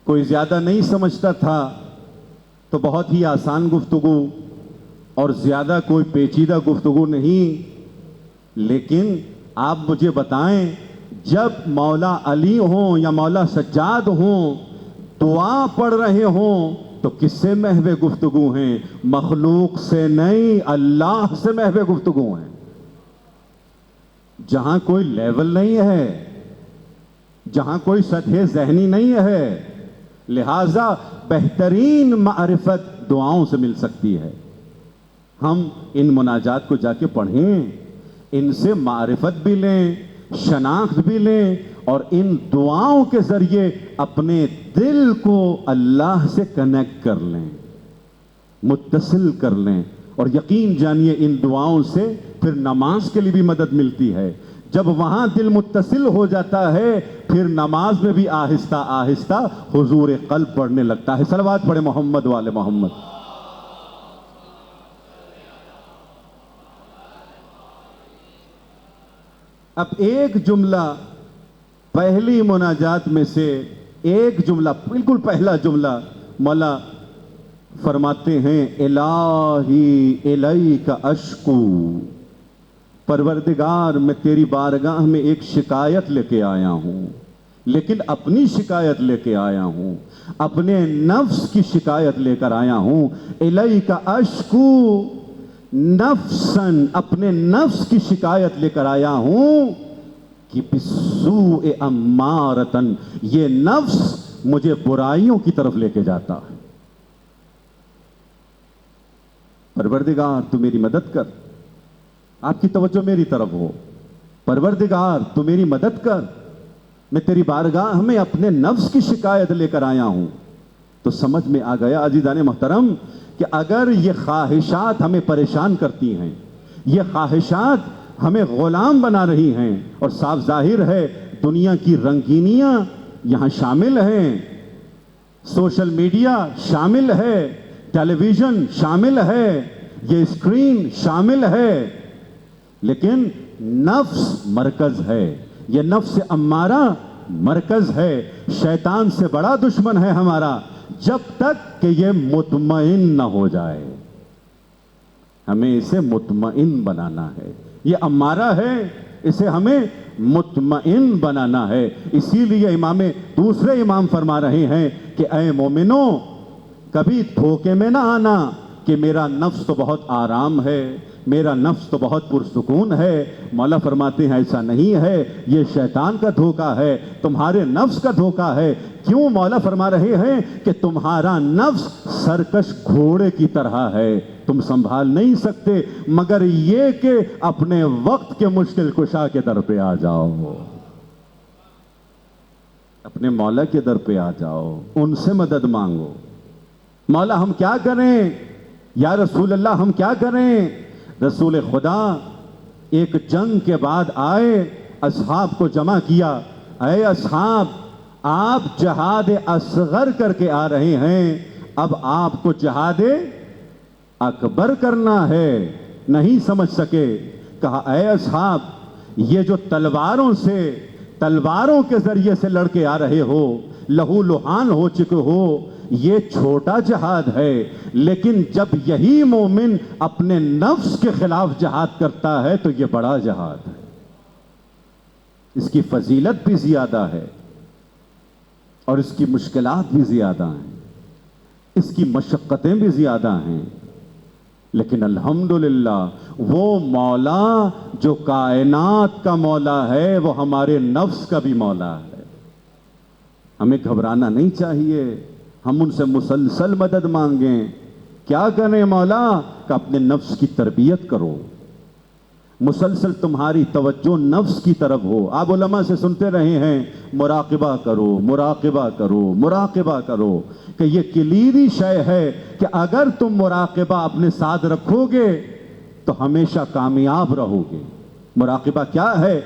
کوئی زیادہ نہیں سمجھتا تھا تو بہت ہی آسان گفتگو, اور زیادہ کوئی پیچیدہ گفتگو نہیں. لیکن آپ مجھے بتائیں, جب مولا علی ہوں یا مولا سجاد ہوں, دعا پڑھ رہے ہوں, تو کس سے محو گفتگو ہیں؟ مخلوق سے نہیں, اللہ سے محو گفتگو ہیں. جہاں کوئی لیول نہیں ہے, جہاں کوئی سطح ذہنی نہیں ہے, لہذا بہترین معرفت دعاؤں سے مل سکتی ہے. ہم ان مناجات کو جا کے پڑھیں, ان سے معرفت بھی لیں, شناخت بھی لیں, اور ان دعاؤں کے ذریعے اپنے دل کو اللہ سے کنیکٹ کر لیں, متصل کر لیں. اور یقین جانیے ان دعاؤں سے پھر نماز کے لیے بھی مدد ملتی ہے. جب وہاں دل متصل ہو جاتا ہے, پھر نماز میں بھی آہستہ آہستہ حضور قلب پڑھنے لگتا ہے. صلوات پڑھیں محمد والے محمد. اب ایک جملہ پہلی مناجات میں سے, ایک جملہ, بالکل پہلا جملہ مولا فرماتے ہیں, الہی الیک اشکو, پروردگار میں تیری بارگاہ میں ایک شکایت لے کے آیا ہوں, لیکن اپنی شکایت لے کے آیا ہوں, اپنے نفس کی شکایت لے کر آیا ہوں. الیک اشکو نفسن, اپنے نفس کی شکایت لے کر آیا ہوں کہ بسوء امارتن, یہ نفس مجھے برائیوں کی طرف لے کے جاتا ہے. پروردگار تو میری مدد کر, آپ کی توجہ میری طرف ہو. پروردگار تو میری مدد کر, میں تیری بارگاہ میں اپنے نفس کی شکایت لے کر آیا ہوں. تو سمجھ میں آ گیا عزیزان محترم کہ اگر یہ خواہشات ہمیں پریشان کرتی ہیں, یہ خواہشات ہمیں غلام بنا رہی ہیں, اور صاف ظاہر ہے دنیا کی رنگینیاں یہاں شامل ہیں, سوشل میڈیا شامل ہے, ٹیلی ویژن شامل ہے, یہ اسکرین شامل ہے, لیکن نفس مرکز ہے. یہ نفس امارہ مرکز ہے. شیطان سے بڑا دشمن ہے ہمارا, جب تک کہ یہ مطمئن نہ ہو جائے. ہمیں اسے مطمئن بنانا ہے. یہ امارہ ہے, اسے ہمیں مطمئن بنانا ہے. اسی لیے دوسرے امام فرما رہے ہیں کہ اے مومنو, کبھی دھوکے میں نہ آنا کہ میرا نفس تو بہت آرام ہے, میرا نفس تو بہت پرسکون ہے. مولا فرماتے ہیں ایسا نہیں ہے, یہ شیطان کا دھوکہ ہے, تمہارے نفس کا دھوکہ ہے. کیوں؟ مولا فرما رہے ہیں کہ تمہارا نفس سرکش گھوڑے کی طرح ہے, تم سنبھال نہیں سکتے, مگر یہ کہ اپنے وقت کے مشکل کشا کے در پہ آ جاؤ, اپنے مولا کے در پہ آ جاؤ, ان سے مدد مانگو. مولا ہم کیا کریں، یا رسول اللہ ہم کیا کریں؟ رسول خدا ایک جنگ کے بعد آئے، اصحاب کو جمع کیا، اے اصحاب آپ جہاد اصغر کر کے آ رہے ہیں، اب آپ کو جہاد اکبر کرنا ہے، نہیں سمجھ سکے۔ کہا اے اصحاب یہ جو تلواروں کے ذریعے سے لڑ کے آ رہے ہو، لہو لہان ہو چکے ہو، یہ چھوٹا جہاد ہے، لیکن جب یہی مومن اپنے نفس کے خلاف جہاد کرتا ہے تو یہ بڑا جہاد ہے، اس کی فضیلت بھی زیادہ ہے اور اس کی مشکلات بھی زیادہ ہیں، اس کی مشقتیں بھی زیادہ ہیں، لیکن الحمدللہ وہ مولا جو کائنات کا مولا ہے وہ ہمارے نفس کا بھی مولا ہے۔ ہمیں گھبرانا نہیں چاہیے، ہم ان سے مسلسل مدد مانگیں۔ کیا کریں مولا؟ کہ اپنے نفس کی تربیت کرو، مسلسل تمہاری توجہ نفس کی طرف ہو۔ آپ علماء سے سنتے رہے ہیں مراقبہ کرو، مراقبہ کرو، مراقبہ کرو، کہ یہ کلیدی شے ہے کہ اگر تم مراقبہ اپنے ساتھ رکھو گے تو ہمیشہ کامیاب رہو گے۔ مراقبہ کیا ہے؟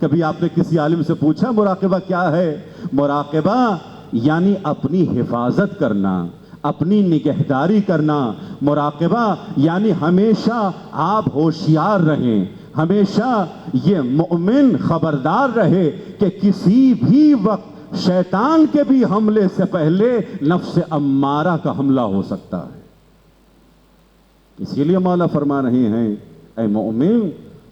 کبھی آپ نے کسی عالم سے پوچھا مراقبہ کیا ہے؟ مراقبہ یعنی اپنی حفاظت کرنا، اپنی نگہداری کرنا۔ مراقبہ یعنی ہمیشہ آپ ہوشیار رہیں، ہمیشہ یہ مومن خبردار رہے کہ کسی بھی وقت شیطان کے بھی حملے سے پہلے نفس امارہ کا حملہ ہو سکتا ہے۔ اسی لیے مولا فرما رہے ہیں اے مومن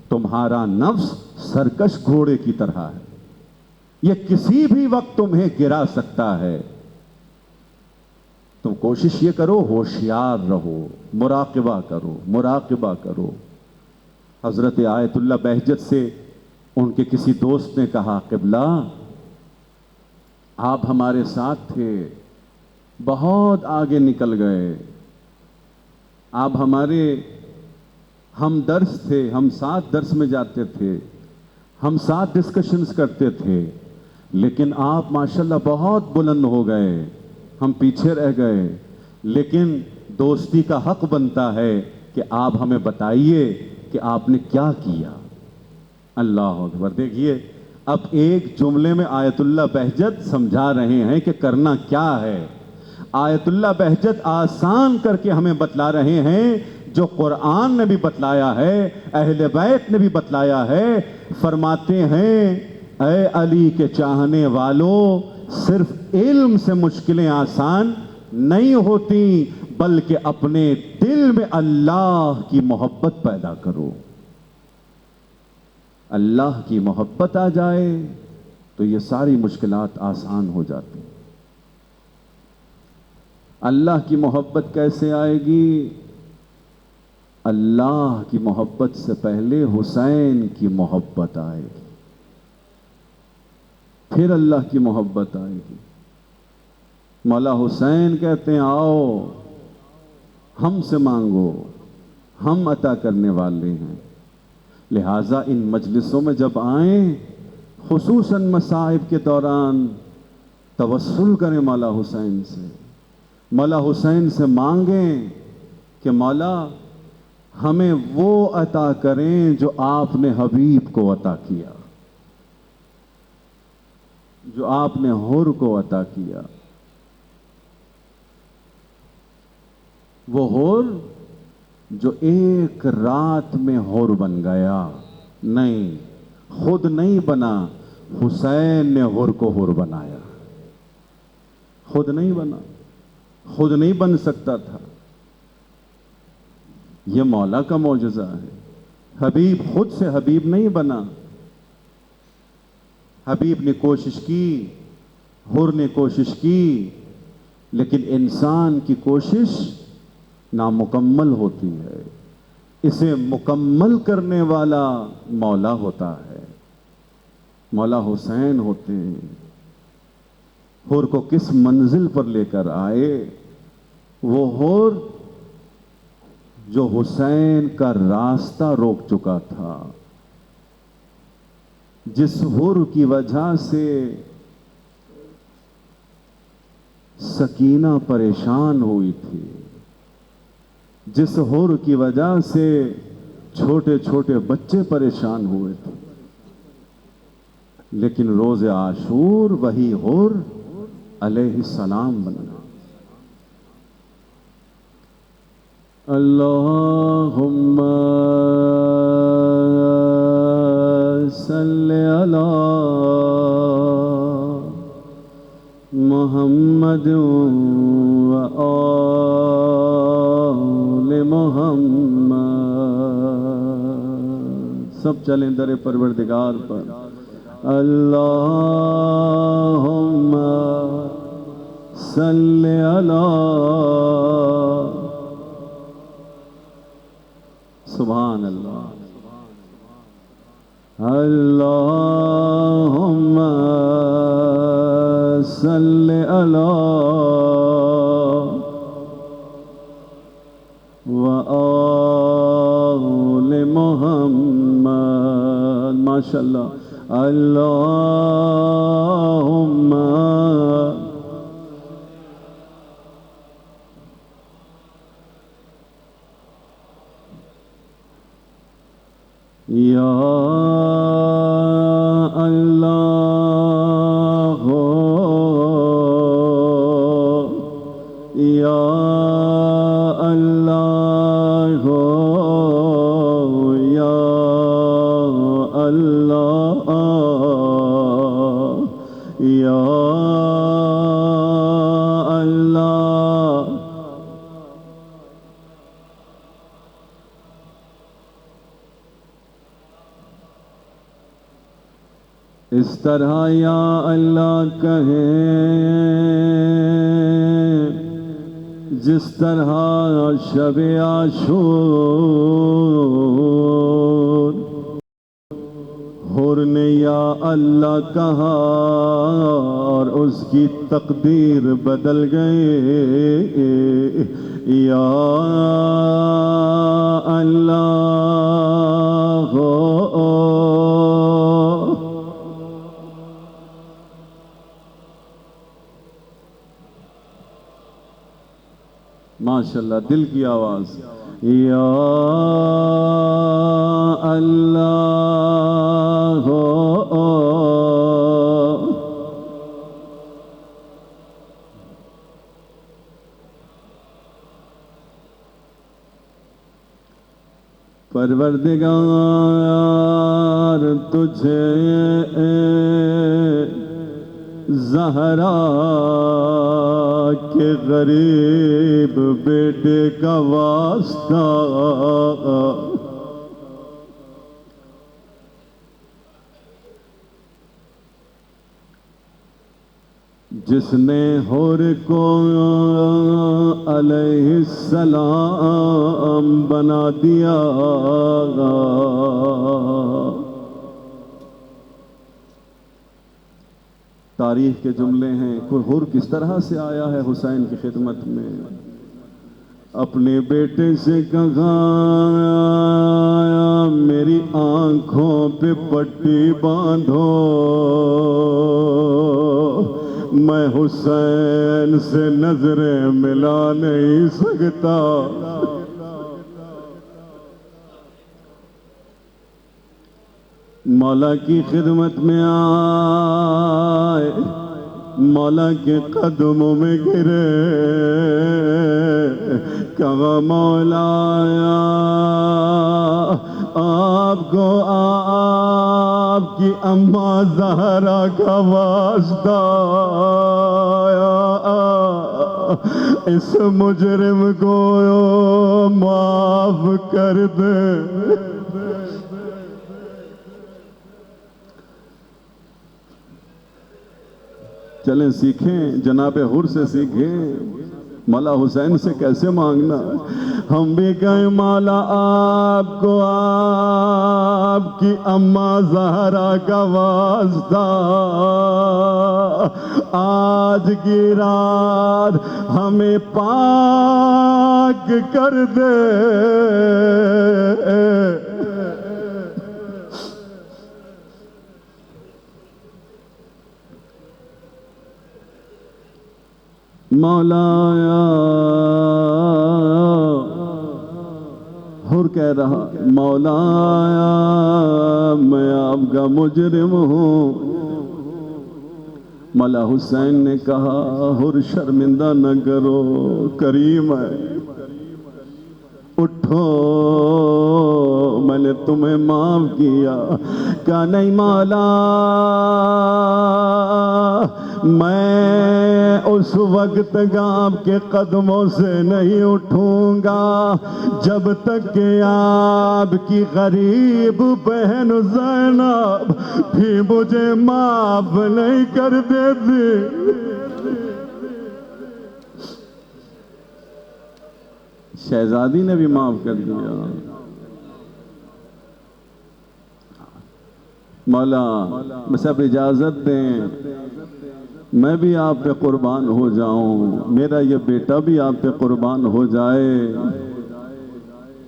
تمہارا نفس سرکش گھوڑے کی طرح ہے، یہ کسی بھی وقت تمہیں گرا سکتا ہے۔ تم کوشش یہ کرو ہوشیار رہو، مراقبہ کرو، مراقبہ کرو۔ حضرت آیت اللہ بہجت سے ان کے کسی دوست نے کہا قبلہ آپ ہمارے ساتھ تھے، بہت آگے نکل گئے، آپ ہمارے ہم درس تھے، ہم ساتھ درس میں جاتے تھے، ہم ساتھ ڈسکشنز کرتے تھے، لیکن آپ ماشاءاللہ بہت بلند ہو گئے، ہم پیچھے رہ گئے، لیکن دوستی کا حق بنتا ہے کہ آپ ہمیں بتائیے کہ آپ نے کیا کیا۔ اللہ اکبر۔ دیکھیے اب ایک جملے میں آیت اللہ بہجت سمجھا رہے ہیں کہ کرنا کیا ہے۔ آیت اللہ بہجت آسان کر کے ہمیں بتلا رہے ہیں جو قرآن نے بھی بتلایا ہے، اہل بیت نے بھی بتلایا ہے۔ فرماتے ہیں اے علی کے چاہنے والوں صرف علم سے مشکلیں آسان نہیں ہوتی، بلکہ اپنے دل میں اللہ کی محبت پیدا کرو۔ اللہ کی محبت آ جائے تو یہ ساری مشکلات آسان ہو جاتی۔ اللہ کی محبت کیسے آئے گی؟ اللہ کی محبت سے پہلے حسین کی محبت آئے گی، پھر اللہ کی محبت آئے گی۔ مولا حسین کہتے ہیں آؤ ہم سے مانگو، ہم عطا کرنے والے ہیں۔ لہٰذا ان مجلسوں میں جب آئیں خصوصاً مصائب کے دوران توسل کریں مولا حسین سے، مولا حسین سے مانگیں کہ مولا ہمیں وہ عطا کریں جو آپ نے حبیب کو عطا کیا، جو آپ نے حر کو عطا کیا۔ وہ حر جو ایک رات میں حر بن گیا، نہیں خود نہیں بنا، حسین نے حر کو حر بنایا، خود نہیں بنا، خود نہیں بن سکتا تھا۔ یہ مولا کا معجزہ ہے۔ حبیب خود سے حبیب نہیں بنا، حبیب نے کوشش کی، حر نے کوشش کی، لیکن انسان کی کوشش نامکمل ہوتی ہے، اسے مکمل کرنے والا مولا ہوتا ہے، مولا حسین ہوتے ہیں۔ حر کو کس منزل پر لے کر آئے؟ وہ حر جو حسین کا راستہ روک چکا تھا، جس حر کی وجہ سے سکینہ پریشان ہوئی تھی، جس حور کی وجہ سے چھوٹے چھوٹے بچے پریشان ہوئے تھے، لیکن روز عاشور وہی حور علیہ السلام بنا۔ اللہم صلی علی محمد و آل محمد۔ سب چلیں در پروردگار پر۔ اللہم صلی علی، سبحان اللہ، اللہم صلی علی و آل محمد۔ ماشاءاللہ، اللہم یا اللہ، یا اللہ، یا اللہ، یا اللہ۔ اس طرح یا اللہ کہیں جس طرح شب عاشور حور نے یا اللہ کہا اور اس کی تقدیر بدل گئی۔ یا اللہ، ماشاءاللہ، دل کی آواز، یا اللہ، پروردگار تجھے زہرا کے غریب بیٹے کا واسطہ، جس نے حور کو علیہ السلام بنا دیا۔ تاریخ کے جملے ہیں، کوئی حور کس طرح سے آیا ہے حسین کی خدمت میں، اپنے بیٹے سے کہا میری آنکھوں پہ پٹی باندھو، میں حسین سے نظریں ملا نہیں سکتا۔ مولا کی خدمت میں آئے، مولا کے قدموں میں گرے، کہا مولا آپ کو آپ کی اماں زہرا کا واسطہ، اس مجرم کو معاف کر دے۔ چلیں سیکھیں، جناب حور سے سیکھیں، مولا حسین سے کیسے مانگنا۔ ہم بھی کہیں مولا آپ کو آپ کی اماں زہرا کا واسطہ، آج کی رات ہمیں پاک کر دے۔ مولایا حر کہہ رہا مولایا میں آپ کا مجرم ہوں. مولا حسین نے کہا حر شرمندہ نہ کرو، کریم ہے، اٹھو میں نے تمہیں معاف کیا. کہا نہیں مولا، میں اس وقت تک آپ کے قدموں سے نہیں اٹھوں گا جب تک کہ آپ کی غریب بہن زینب بھی مجھے معاف نہیں کر دیتی. شہزادی نے بھی معاف کر دیا. مولا بس اب اجازت دیں میں بھی آپ پہ قربان ہو جاؤں، میرا یہ بیٹا بھی آپ پہ قربان ہو جائے.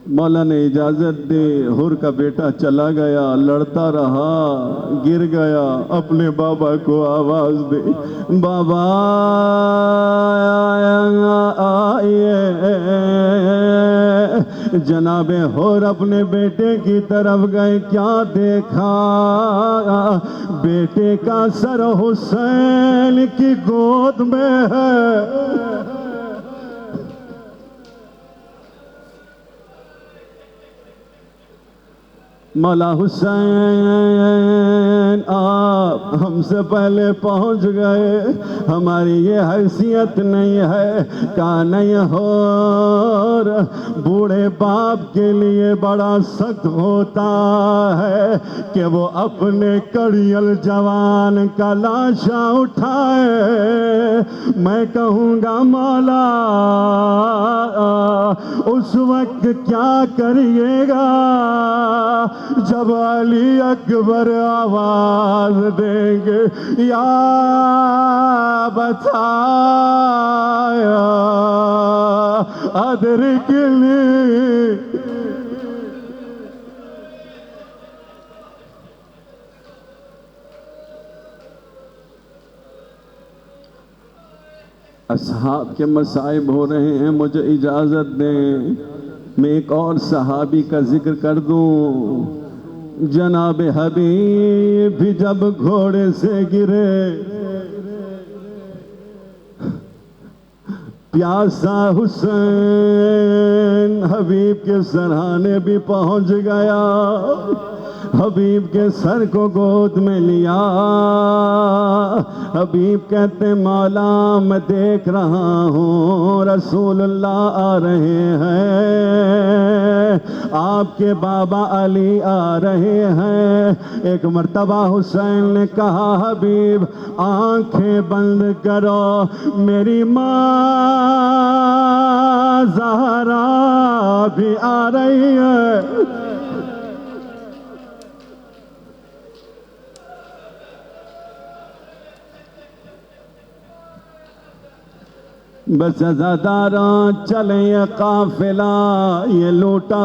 مولا نے اجازت دی. حر کا بیٹا چلا گیا، لڑتا رہا، گر گیا، اپنے بابا کو آواز دی بابا آئیے. جناب حر اپنے بیٹے کی طرف گئے. کیا دیکھا؟ بیٹے کا سر حسین کی گود میں ہے. مولا حسین آپ ہم سے پہلے پہنچ گئے، ہماری یہ حیثیت نہیں ہے. کہا نہیں حر، بوڑھے باپ کے لیے بڑا سخت ہوتا ہے کہ وہ اپنے کڑیل جوان کا لاشا اٹھائے. میں کہوں گا مولا اس وقت کیا کریے گا جب علی اکبر آواز دیں گے یا بتایا ادرکنی. اصحاب کے مصائب ہو رہے ہیں، مجھے اجازت دیں میں ایک اور صحابی کا ذکر کر دوں. جناب حبیب بھی جب گھوڑے سے گرے، پیاسا حسین حبیب کے سرہانے بھی پہنچ گیا. حبیب کے سر کو گود میں لیا. حبیب کہتے مولا میں دیکھ رہا ہوں رسول اللہ آ رہے ہیں، آپ کے بابا علی آ رہے ہیں. ایک مرتبہ حسین نے کہا حبیب آنکھیں بند کرو، میری ماں زہرا بھی آ رہی ہے. بس عزاداراں چلیں یہ قافلہ، یہ لوٹا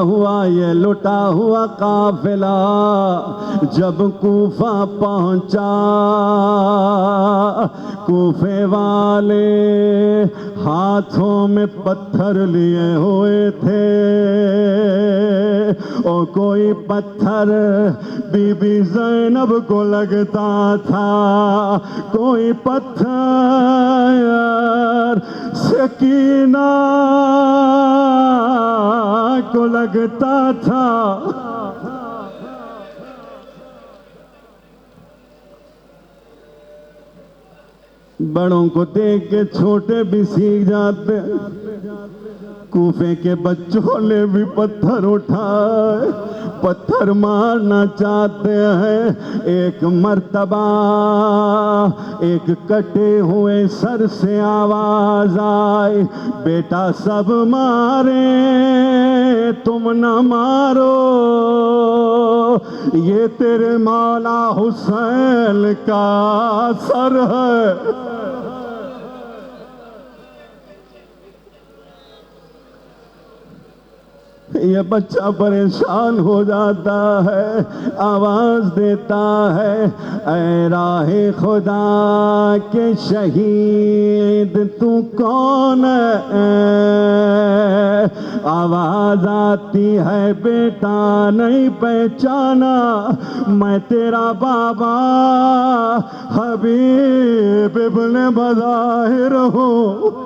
ہوا قافلہ جب کوفہ پہنچا. کوفے والے ہاتھوں میں پتھر لیے ہوئے تھے، اور کوئی پتھر بی بی زینب کو لگتا تھا، کوئی پتھر سکینہ کو لگتا تھا. بڑوں کو دیکھ کے چھوٹے بھی سیکھ جاتے. کوفے کے بچوں نے بھی پتھر اٹھائے، پتھر مارنا چاہتے ہیں. ایک مرتبہ ایک کٹے ہوئے سر سے آواز آئی بیٹا سب مارے تم نہ مارو، یہ تیرے مولا حسین کا سر ہے. یہ بچہ پریشان ہو جاتا ہے، آواز دیتا ہے اے راہ خدا کے شہید تو کون ہے؟ آواز آتی ہے بیٹا نہیں پہچانا، میں تیرا بابا حبیب ابن بظاہر ہوں۔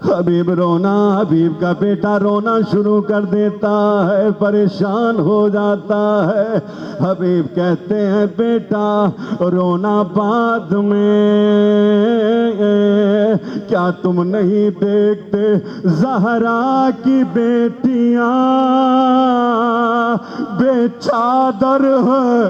حبیب رونا، حبیب کا بیٹا رونا شروع کر دیتا ہے، پریشان ہو جاتا ہے۔ حبیب کہتے ہیں بیٹا رونا بعد میں، کیا تم نہیں دیکھتے زہرا کی بیٹیاں بے چادر ہیں؟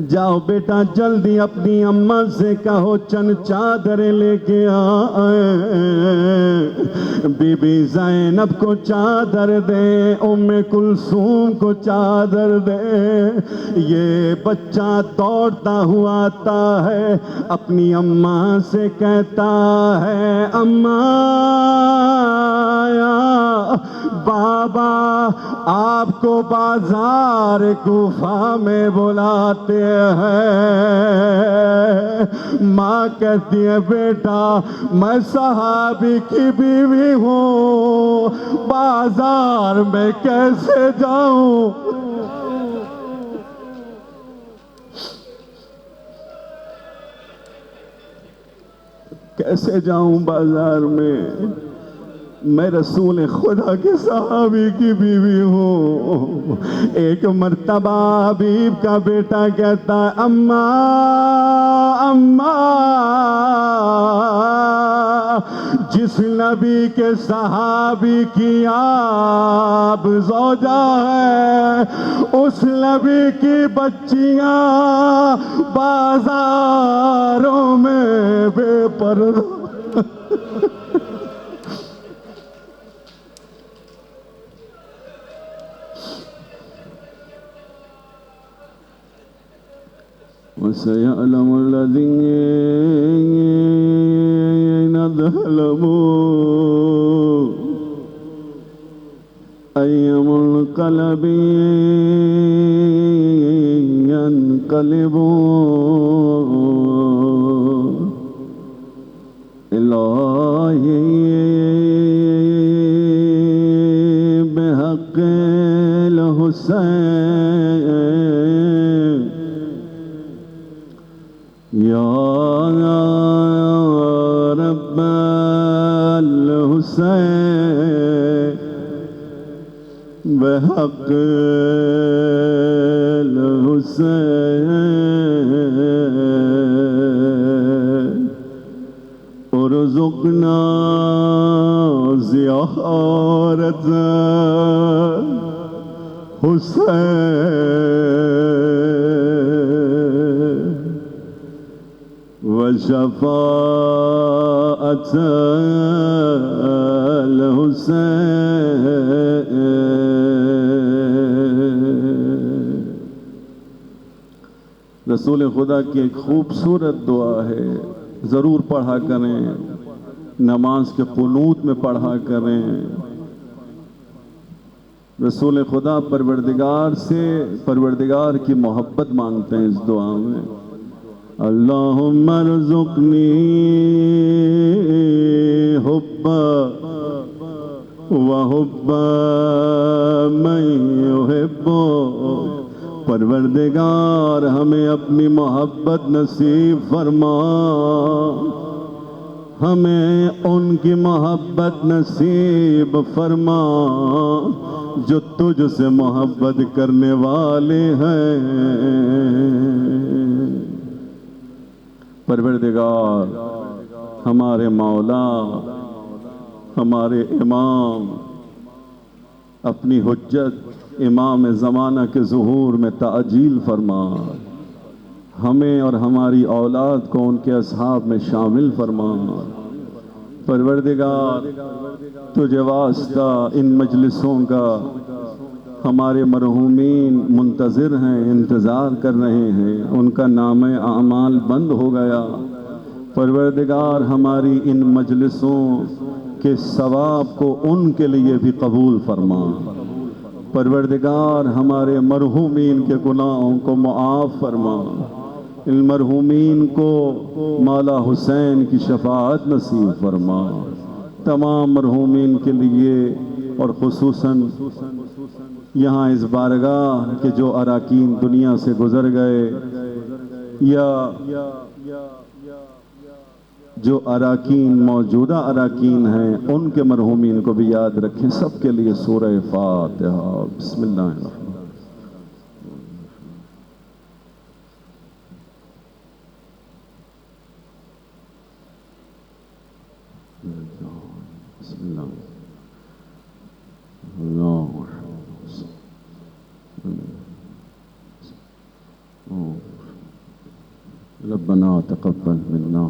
جاؤ بیٹا جلدی اپنی اماں سے کہو چند چادریں لے کے آئے، بی بی زینب کو چادر دے، ام کلثوم کو چادر دے۔ یہ بچہ دوڑتا ہوا آتا ہے، اپنی اماں سے کہتا ہے اماں بابا آپ کو بازار کوفہ میں بلاتے ہیں۔ ماں کہتی ہے بیٹا میں صحابی کی بیوی ہوں، بازار میں کیسے جاؤں؟ کیسے جاؤں بازار میں رسول خدا کے صحابی کی بیوی ہوں۔ ایک مرتبہ حبیب کا بیٹا کہتا ہے اماں جس نبی کے صحابی کی آپ زوجہ ہے، اس نبی کی بچیاں بازاروں میں بے پردہ۔ وَسَيَعْلَمُ الَّذِينَ ظَلَمُوا أَيَّ مُنقَلَبٍ يَنقَلِبُونَ إِلَيْهِ بِحَقِّ الْحُسَيْنِ یا رب الحسین بحق الحسین ارزقنا زیارت حسین وشفاعت الحسین۔ رسول خدا کی ایک خوبصورت دعا ہے، ضرور پڑھا کریں، نماز کے قنوت میں پڑھا کریں۔ رسول خدا پروردگار کی محبت مانگتے ہیں اس دعا میں۔ اللہم ارزقنی حب وحب من یحب، پروردگار ہمیں اپنی محبت نصیب فرما، ہمیں ان کی محبت نصیب فرما جو تجھ سے محبت کرنے والے ہیں۔ پروردگار ہمارے مولا، ہمارے امام، اپنی حجت امام زمانہ کے ظہور میں تعجیل فرما، ہمیں اور ہماری اولاد کو ان کے اصحاب میں شامل فرما۔ پروردگار تجھے واسطہ ان مجلسوں کا، ہمارے مرحومین منتظر ہیں، انتظار کر رہے ہیں، ان کا نام اعمال بند ہو گیا۔ پروردگار ہماری ان مجلسوں کے ثواب کو ان کے لیے بھی قبول فرما۔ پروردگار ہمارے مرحومین کے گناہوں کو معاف فرما۔ ان مرحومین کو مولا حسین کی شفاعت نصیب فرما۔ تمام مرحومین کے لیے اور خصوصاً یہاں اس بارگاہ کے جو اراکین دنیا سے گزر گئے یا جو اراکین موجودہ اراکین ہیں ان کے مرحومین کو بھی یاد رکھیں۔ سب کے لیے سورہ فاتحہ۔ بسم اللہ الرحمن بسم اللہ ربنا تقبل منا